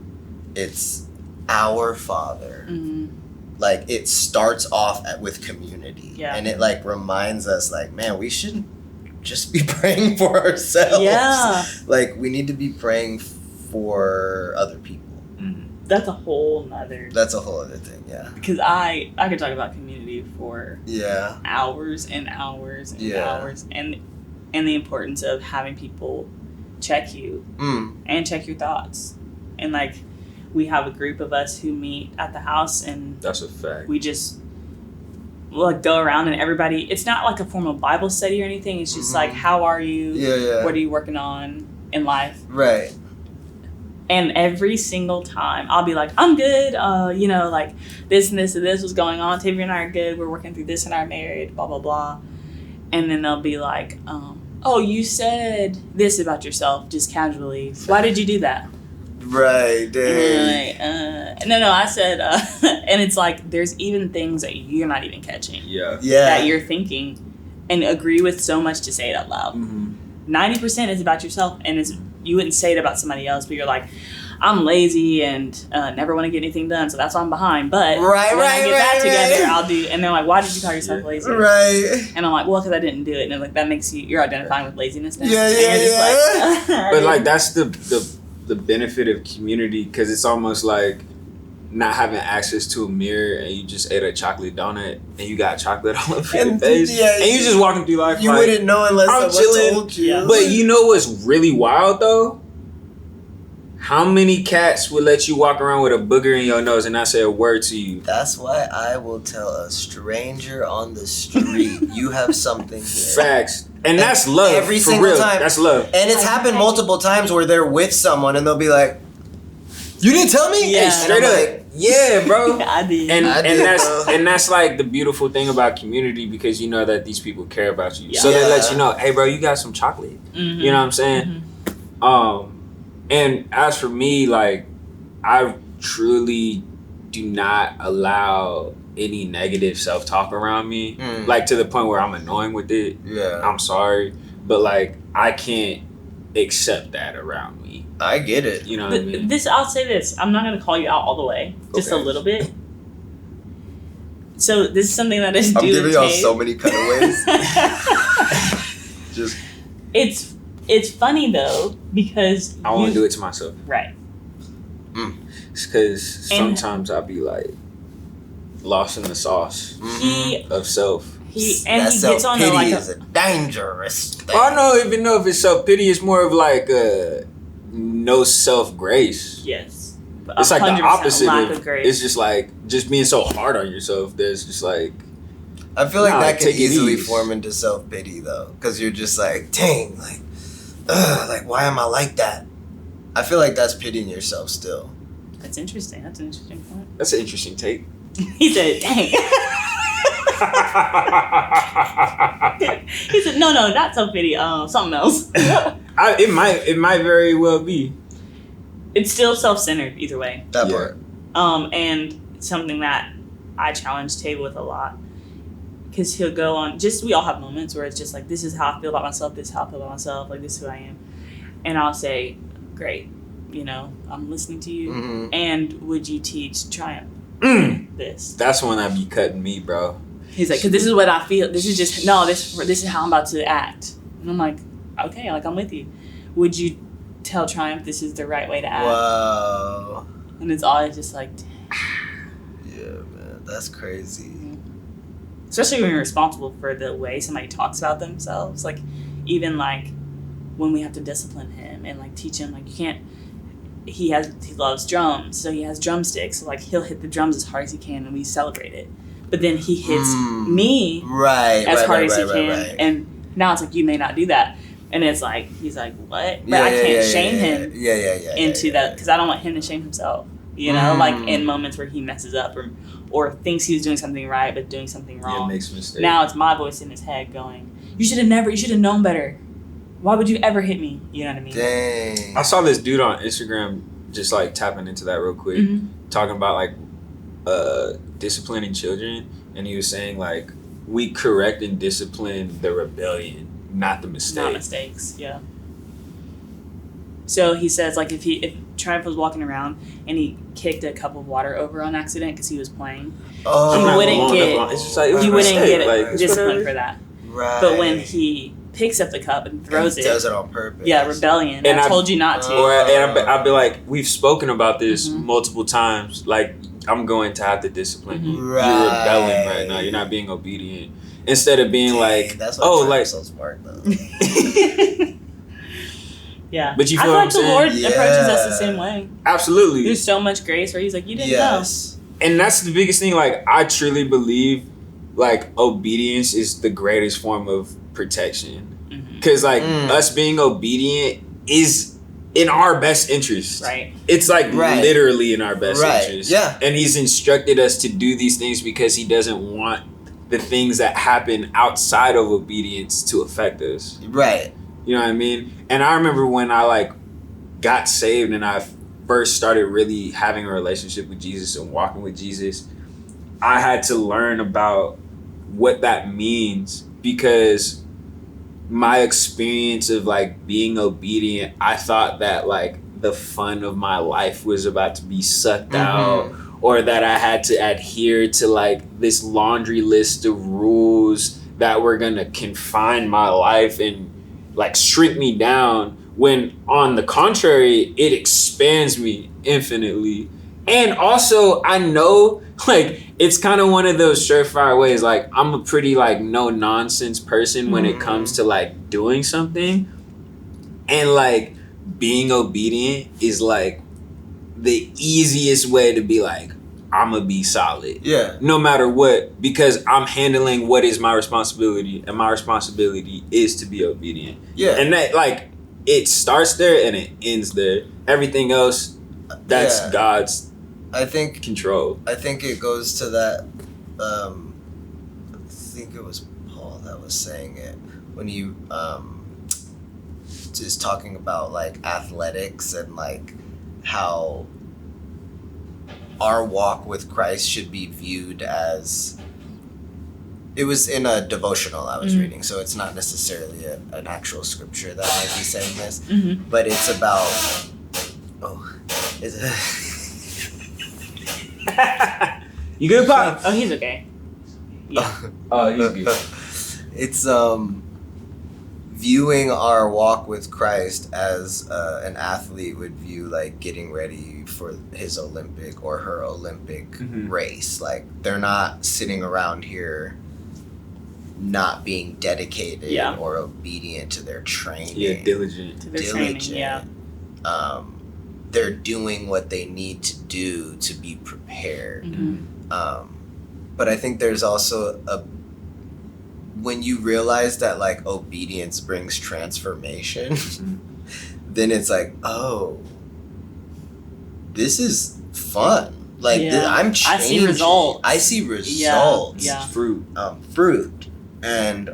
it's Our Father. Mhm. Like it starts off with community, Yeah. and it like reminds us, like, man, we shouldn't just be praying for ourselves. Yeah. Like we need to be praying for other people. That's a whole nother. That's a whole other thing. Yeah. Because I could talk about community for Yeah. hours and hours and Yeah. hours, and the importance of having people check you and check your thoughts. And like we have a group of us who meet at the house, and That's a fact. we just like go around, and everybody, it's not like a formal Bible study or anything. It's just like, how are you? Yeah, yeah. What are you working on in life? Right. And every single time I'll be like, I'm good. You know, like this and this and this was going on. Tavior and I are good. We're working through this in our marriage, blah, blah, blah. And then they'll be like, oh, you said this about yourself just casually. Why did you do that? Right. Dang. And no, I said, and it's like, there's even things that you're not even catching. Yeah. Yeah. That you're thinking and agree with so much to say it out loud. 90% is about yourself, and you wouldn't say it about somebody else, but you're like, I'm lazy and never want to get anything done, so that's why I'm behind. But when I get that together, I'll do. And they're like, why did you call yourself lazy? Right. And I'm like, well, because I didn't do it. And they're like, that makes you're identifying with laziness now. Yeah, And yeah, you're just like, But like that's the benefit of community, because it's almost like not having access to a mirror, and you just ate a chocolate donut and you got chocolate all over your face, and you just walking through life. You like, wouldn't know unless I'm someone chilling. told you. Yeah. But you know what's really wild though? How many cats would let you walk around with a booger in your nose and not say a word to you? That's why I will tell a stranger on the street, you have something here. Facts. And that's love. Every for single real. time. That's love. And it's happened multiple times where they're with someone and they'll be like, you didn't tell me? Yeah. And Straight I'm up. like, Yeah, bro. I did. And I did, bro. that's like the beautiful thing about community, because you know that these people care about you. Yeah. So they let Yeah. you know, hey bro, you got some chocolate. Mhm. You know what I'm saying? And as for me, like, I truly do not allow any negative self-talk around me. Like, to the point where I'm annoying with it. yeah, I'm sorry. But, like, I can't accept that around me. I get it. You know what I mean? I'll say this. I'm not going to call you out all the way. Just Okay. a little bit. So this is something that I do. I'm giving y'all Tape. so many cutaways. Just It's funny though, because I want to do it to myself. right. It's because And- sometimes I'll be, like, lost in the sauce He of self. gets that on the self-pity like is a dangerous thing. I don't even know if it's self-pity. It's more of, like, no self-grace. yes. It's like the 100% opposite lack of, of grace. it's just like just being so hard on yourself. There's just like, I feel like Nah, that can take it easily easy. form into self-pity though, because you're just like, dang, like, like, why am I like that? I feel like that's pitying yourself still. That's interesting. That's an interesting point. that's an interesting take. He said, "Dang." He said, no, not self-pity, something else. It might very well be. It's still self-centered either way. That part. And something that I challenge Tay with a lot. Because he'll go on, we all have moments where it's just like, this is how I feel about myself, this is how I feel about myself, like, this is who I am. And I'll say, great, I'm listening to you. Mm-hmm. And would you teach Triumph this? That's when I be cutting me, bro. He's like, because this is what I feel. This is just, this is how I'm about to act. And I'm like, okay, like, I'm with you. Would you tell Triumph this is the right way to act? Wow. And it's always just like, yeah, man, that's crazy. Especially when you're responsible for the way somebody talks about themselves. Like, even like when we have to discipline him and like teach him, like, you can't, he loves drums, so he has drumsticks. So like, he'll hit the drums as hard as he can and we celebrate it. But then he hits me as hard as he can. And now it's like, you may not do that. And it's like, he's like, what? But I can't shame him into that, because I don't want him to shame himself. Like in moments where he messes up or thinks he's doing something right but doing something wrong. Yeah, makes a mistake. Now it's my voice in his head going, you should have known better. Why would you ever hit me? You know what I mean? Dang. I saw this dude on Instagram just like tapping into that real quick, talking about like disciplining children, and he was saying like, we correct and discipline the rebellion, not the mistake. Not mistakes, yeah. So he says, like, if Triumph was walking around and he kicked a cup of water over on accident because he was playing, he wouldn't get disciplined for that. Right. But when he picks up the cup and throws it, does it on purpose. Yeah, rebellion. And I told you not to. I'd be like, we've spoken about this multiple times. Like, I'm going to have to discipline you. Right. You're rebelling right now. You're not being obedient. Instead of being like, that's so smart though. Yeah. But you feel I feel what like I'm the saying? Lord approaches us the same way. Absolutely. There's so much grace where he's like, you didn't know. And that's the biggest thing. Like, I truly believe like obedience is the greatest form of protection. Because like us being obedient is in our best interest. Right. It's like literally in our best interest. Yeah. And he's instructed us to do these things because he doesn't want the things that happen outside of obedience to affect us. Right. You know what I mean? And I remember when I like got saved and I first started really having a relationship with Jesus and walking with Jesus, I had to learn about what that means, because my experience of like being obedient, I thought that like the fun of my life was about to be sucked out, or that I had to adhere to like this laundry list of rules that were gonna confine my life and like shrink me down, when on the contrary, it expands me infinitely. And also I know like it's kind of one of those surefire ways, like I'm a pretty like no nonsense person when it comes to like doing something, and like being obedient is like the easiest way to be like, I'm gonna be solid. Yeah. No matter what, because I'm handling what is my responsibility, and my responsibility is to be obedient. Yeah. And that like it starts there and it ends there. Everything else, that's God's control. I think it goes to that I think it was Paul that was saying it when you just talking about like athletics and like how our walk with Christ should be viewed as, it was in a devotional I was reading, so it's not necessarily an actual scripture that might be saying this, but it's about, You good, Pop? Oh, he's okay. Yeah. Oh, he's good. It's viewing our walk with Christ as an athlete would view like getting ready for his Olympic or her Olympic race. Like, they're not sitting around here not being dedicated or obedient to their training. Yeah, diligent. To their training, yeah. They're doing what they need to do to be prepared. But I think there's also when you realize that like obedience brings transformation, then it's like, oh, this is fun. Like I'm changing. I see results. I see results. Yeah. Fruit. Fruit. And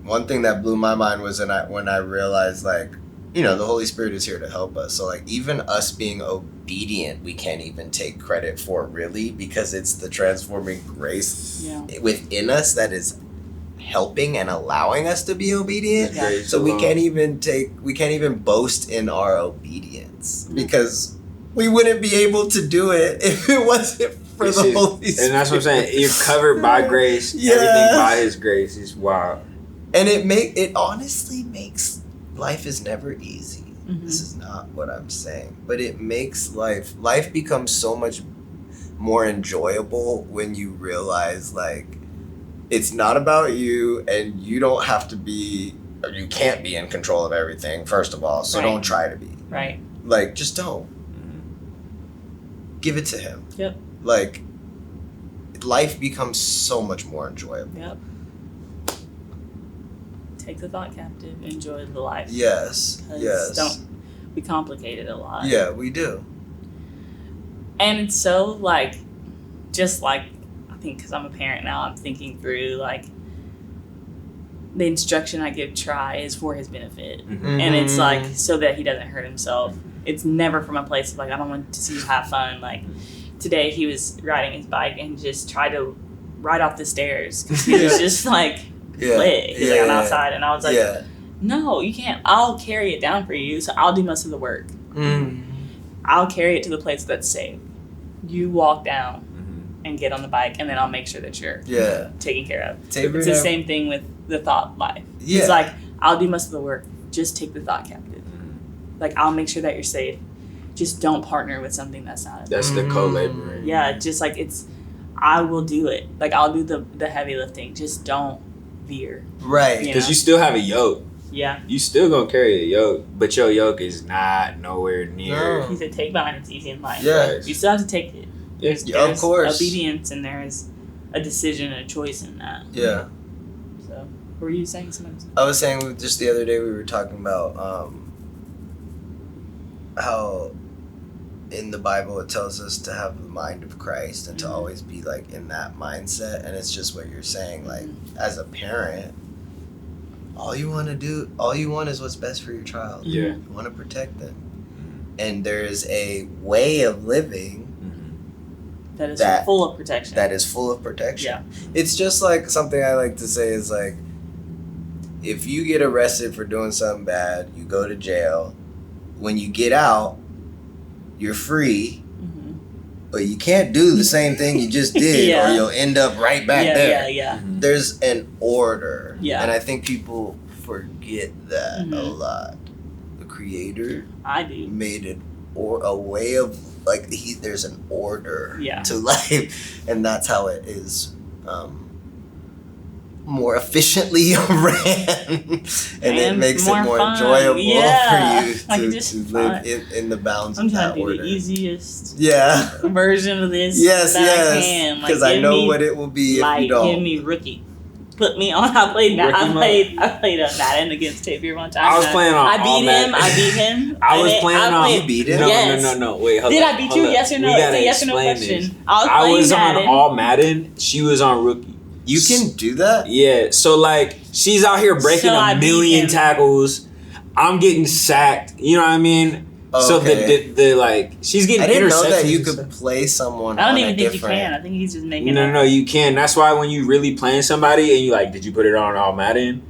one thing that blew my mind was when I realized, like, you know, the Holy Spirit is here to help us. So, like, even us being obedient, we can't even take credit for, really, because it's the transforming grace within us that is helping and allowing us to be obedient. Yeah. So we can't even boast in our obedience, because we wouldn't be able to do it if it wasn't for the Holy Spirit. And that's what I'm saying. You're covered by grace. Everything by His grace is wild. And it honestly makes life is never easy. This is not what I'm saying, but it makes life becomes so much more enjoyable when you realize, like, it's not about you, and you don't have to be, or you can't be in control of everything, first of all, so don't try to be. Right. Like, just don't. Give it to Him. Yep. Like, life becomes so much more enjoyable. Yep. Take the thought captive. Enjoy the life. Yes. Yes. We complicate it a lot. Yeah, we do. And it's so, like, just like, I think because I'm a parent now, I'm thinking through, like, the instruction I give Try is for his benefit. And it's, like, so that he doesn't hurt himself. It's never from a place of, like, I don't want to see you have fun. Like, today he was riding his bike and just tried to ride off the stairs because he was just, like, lit. He's like, I'm outside. And I was like, no, you can't. I'll carry it down for you, so I'll do most of the work. I'll carry it to the place that's safe. You walk down and get on the bike, and then I'll make sure that you're taken care of. It's the same thing with the thought life. It's like, I'll do most of the work. Just take the thought captive. Like, I'll make sure that you're safe. Just don't partner with something that's not. That's the co-laboring. Yeah, just like I will do it. Like, I'll do the heavy lifting. Just don't veer. Right. Because you still have a yoke. Yeah. You still gonna carry a yoke, but your yoke is not nowhere near. He said, take mine, it's easy in life. Yeah. You still have to take it. There's of course. Obedience, and there's a decision and a choice in that. Yeah. So, what were you saying? Something? I was saying just the other day we were talking about how in the Bible it tells us to have the mind of Christ and to always be, like, in that mindset. And it's just what you're saying, like, as a parent, all you want is what's best for your child. Yeah. You want to protect them. And there is a way of living that is full of protection. That is full of protection. Yeah. It's just like something I like to say is, like, if you get arrested for doing something bad, you go to jail. When you get out, you're free, but you can't do the same thing you just did, or you'll end up right back there. There's an order, and I think people forget that a lot. The Creator, made it a way of, like, there's an order to life, and that's how it is more efficiently ran, and it makes it more enjoyable for you to live in the bounds of that order. I'm trying to do the easiest version of this that I can. Because I know what it will be if you don't. Give me rookie. Put me on. I played Madden against Tavior one time. I was playing on. I beat him. I was playing on. You beat him? No. Wait, hold Did up. I beat you? Yes or no? It's a yes or no question. I was on all Madden. She was on rookie. You can do that? Yeah. So, like, she's out here breaking a million tackles. I'm getting sacked. You know what I mean? Okay. So the like, she's getting. I didn't know interceptions that you could play someone. I don't even think you can. I think he's just making. No, you can. That's why when you really playing somebody and you like, did you put it on all Madden?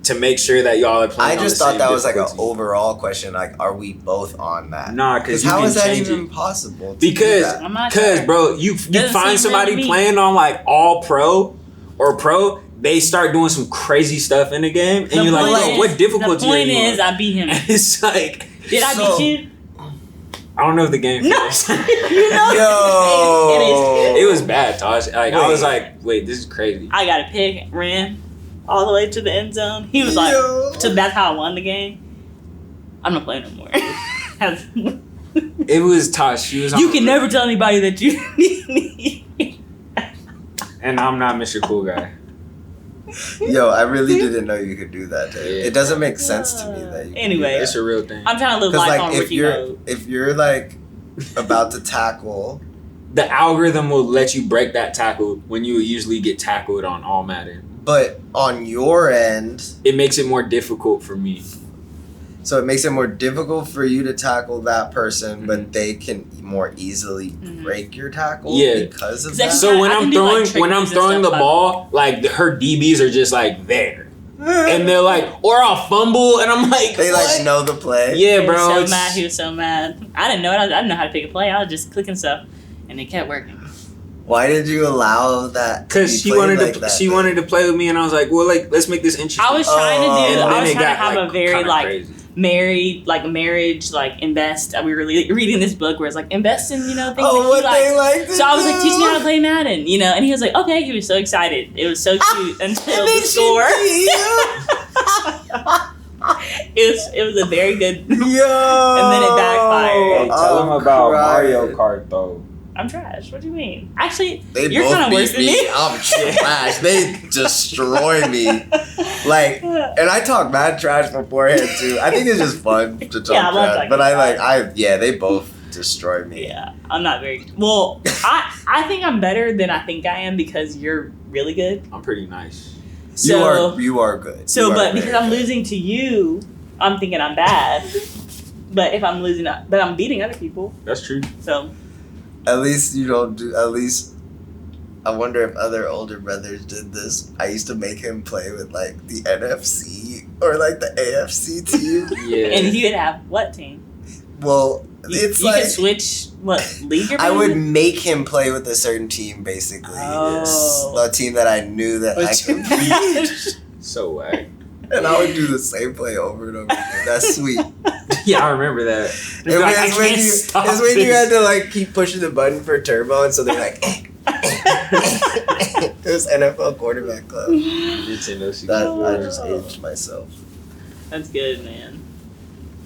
To make sure that y'all are playing. I just thought that was like an overall question. Like, are we both on that? Nah, because how is that even possible? Because bro, you find somebody playing on like all pro or pro, they start doing some crazy stuff in the game, and you're like, bro, what difficulty? The point is, I beat him. It's like, did I beat you? I don't know if the game. No, it was bad, Tahj. Like, I was like, wait, this is crazy. I got a pick, ran all the way to the end zone. He was like, so that's how I won the game. I'm not playing no more. It was Tahj. She was. You can never tell anybody that you need me. And I'm not Mr. Cool Guy. Yo, I really didn't know you could do that. Yeah. It doesn't make sense to me that you anyway, it's a real thing. I'm trying to live life on if Ricky mode. If you're like about to tackle the algorithm will let you break that tackle when you usually get tackled on all Madden. But on your end, it makes it more difficult for me. So it makes it more difficult for you to tackle that person, but they can more easily break your tackle because of that. So when I'm throwing the ball, like her DBs are just like there. And they're like, or I'll fumble, and I'm like, they like know the play. Yeah, bro. He was so mad. I didn't know it. I didn't know how to pick a play. I was just clicking stuff, and it kept working. Why did you allow that? Because she wanted to play with me, and I was like, well, like let's make this interesting. I was trying to have a very like crazy. Marriage, like invest. We were reading this book where it's like invest in things that you like. So I was like, teach me how to play Madden, and he was like, okay. He was so excited. It was so cute until the score. It was a very good. And then it backfired. Hey, tell him about Mario Kart though. I'm trash. What do you mean? Actually, you're kind of worse than me. I'm trash. They destroy me. Like, and I talk mad trash beforehand too. I think it's just fun to talk trash. But they both destroy me. Yeah, I'm not very well. I think I'm better than I think I am because you're really good. I'm pretty nice. So, you are good. But because I'm losing to you, I'm thinking I'm bad. But if I'm losing, but I'm beating other people. That's true. So. At least you don't do. At least I wonder if other older brothers did this. I used to make him play with like the NFC or like the AFC team. Yeah. And he would have what team? Well, you like can switch what league you're I would in? make him play with a certain team, basically. Oh. A team that I knew that I could beat. So whack. And I would do the same play over and over again. That's sweet. Yeah, I remember that. It's when you had to like keep pushing the button for turbo, and so they're like, it was NFL quarterback club. I just aged myself. That's good, man.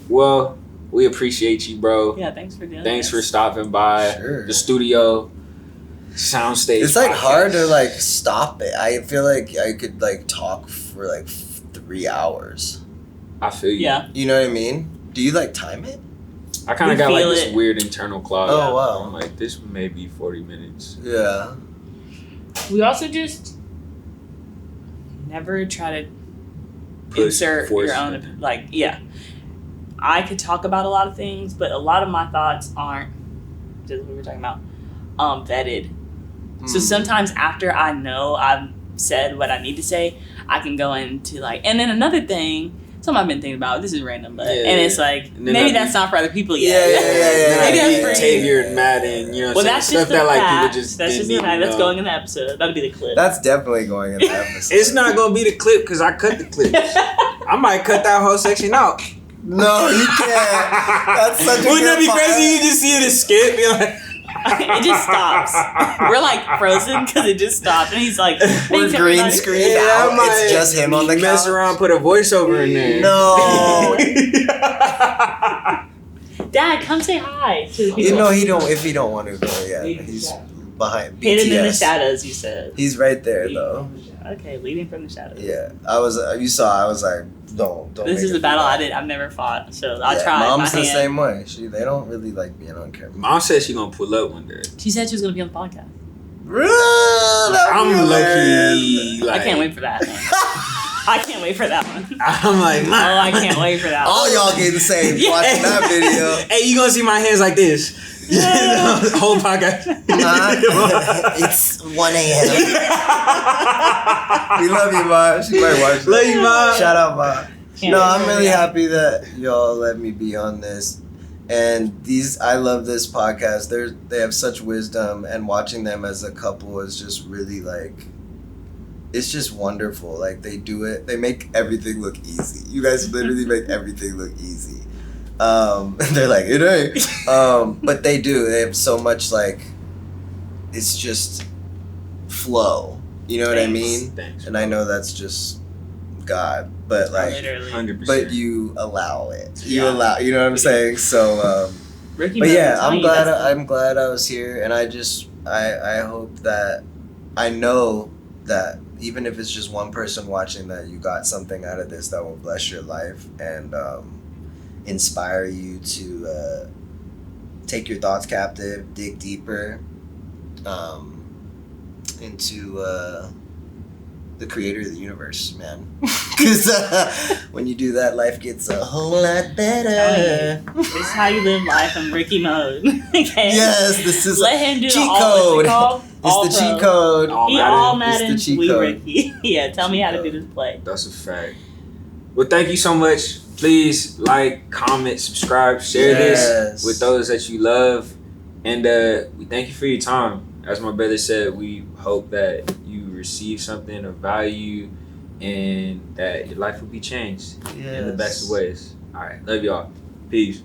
Well, we appreciate you, bro. Yeah, thanks for doing Thanks for stopping by the studio. Soundstage. It's like hard to like stop it. I feel like I could like talk for like 3 hours. I feel you. Yeah. You know what I mean? Do you like time it? I kind of got like this weird internal clock. Oh wow. I'm like, this may be 40 minutes. Yeah. We also just never try to insert your own I could talk about a lot of things, but a lot of my thoughts aren't just what we were talking about vetted. So sometimes after I know I've said what I need to say, I can go into and then another thing, something I've been thinking about, this is random, but and it's like maybe that's not for other people yet. Maybe that's for Tavior and Madden, that's stuff just that like fact. people just that's just the fact. That's going in the episode. That'll be the clip. That's definitely going in the episode. It's not gonna be the clip because I cut the clips. I might cut that whole section out. No, you can't. That's such a Wouldn't that be crazy? You just see it as skip. You're like, it just stops. We're like frozen because it just stopped, and he's like, we're green screened out. It's just him on the mess couch. around, put a voiceover in there. No. Dad, come say hi to people. You know he don't. If he don't want to go, he's behind. Hidden in the shadows. You said he's right there though. Okay, leading from the shadows. Yeah, I was. You saw. I was like, don't. This is a battle I've never fought, so I tried. Mom's the same way. They don't really like being on camera. Mom said she gonna pull up one day. She said she was gonna be on the podcast. I'm lucky. I can't wait for that. I can't wait for that one. I'm like, I can't wait for that one. All y'all getting saved watching that video. Hey, you gonna see my hands like this? Whole podcast. It's 1 a.m. We love you, Ma. She might watch this. Love you, Ma. Shout out, Ma. I'm really happy that y'all let me be on this. And I love this podcast. They have such wisdom, and watching them as a couple is just really it's just wonderful. Like they do it. They make everything look easy. You guys literally make everything look easy. They're like, it ain't. But they do. They have so much it's just flow. You know what I mean? Thanks. And I know that's just God, but literally. 100%. But you allow it. You allow. You know what I'm saying? So, Ricky, but yeah, I'm glad I was here, and I hope that I know that even if it's just one person watching, that you got something out of this that will bless your life and inspire you to take your thoughts captive, dig deeper, into the creator of the universe, man. Because when you do that, life gets a whole lot better. This is how you live life in Ricky mode. Okay. Yes, this is let him do cheat the all, code. All It's the pro. cheat code. He all It's Madden. the cheat We code. Ricky. Yeah, tell me how to code. do this play. That's a fact. Well, thank you so much. Please like, comment, subscribe, share this with those that you love. And we thank you for your time. As my brother said, we hope that you receive something of value and that your life will be changed in the best of ways. All right. Love y'all. Peace.